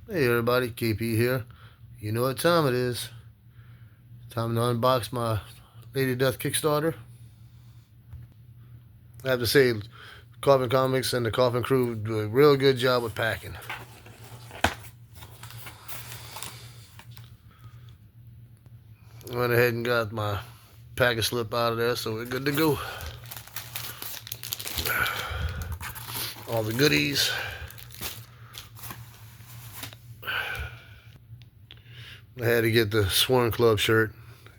Hey everybody, KP here. You know what time it is. Time to unbox my Lady Death Kickstarter. I have to say, Coffin Comics and the Coffin crew do a real good job with packing. Went ahead and got my package slip out of there, so we're good to go. All the goodies. I had to get the Sworn Club shirt.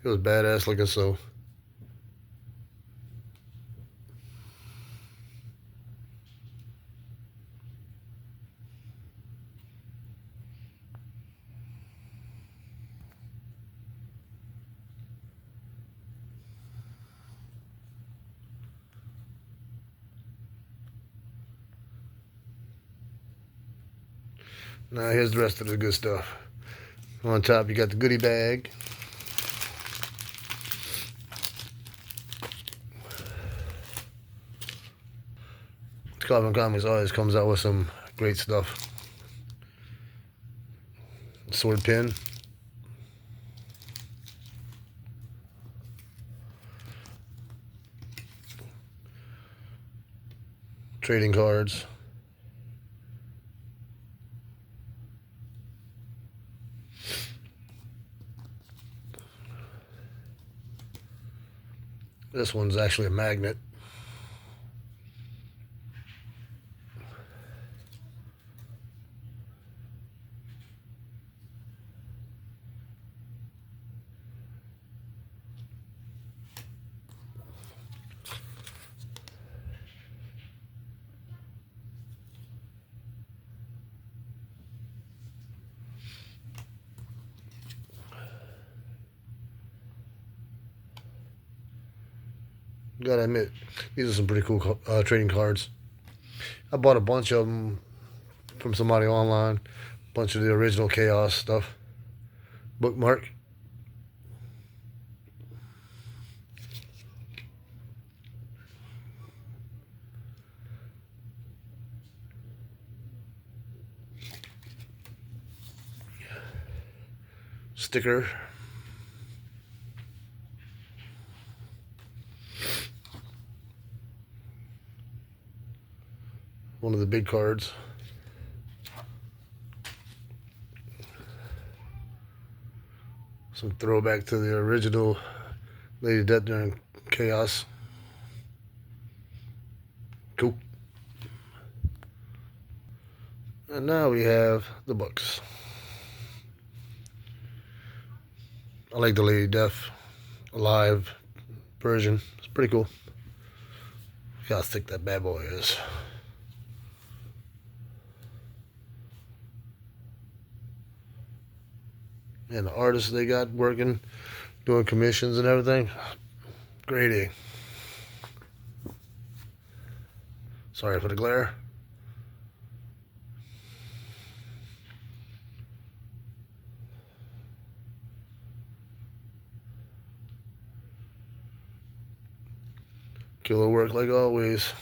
It was badass looking, so. Now here's the rest of the good stuff. On top you got the goodie bag. Coffin Comics always comes out with some great stuff. Sword pin. Trading cards. This one's actually a magnet. Gotta admit, these are some pretty cool trading cards. I bought a bunch of them from somebody online. A bunch of the original Chaos stuff. Bookmark. Sticker. One of the big cards. Some throwback to the original Lady Death during Chaos. Cool. And now we have the books. I like the Lady Death Alive version. It's pretty cool. Look how thick that bad boy is. And the artists they got working, doing commissions and everything. Great A. Sorry for the glare. Killer work like always.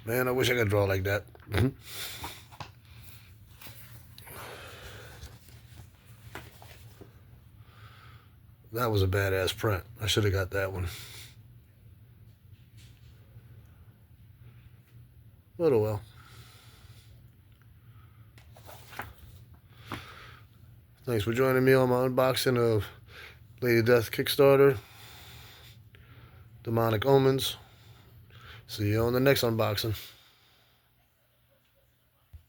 Man, I wish I could draw like that. That was a badass print. I should have got that one. But oh well. Thanks for joining me on my unboxing of Lady Death Kickstarter. Demonic Omens. See you on the next unboxing.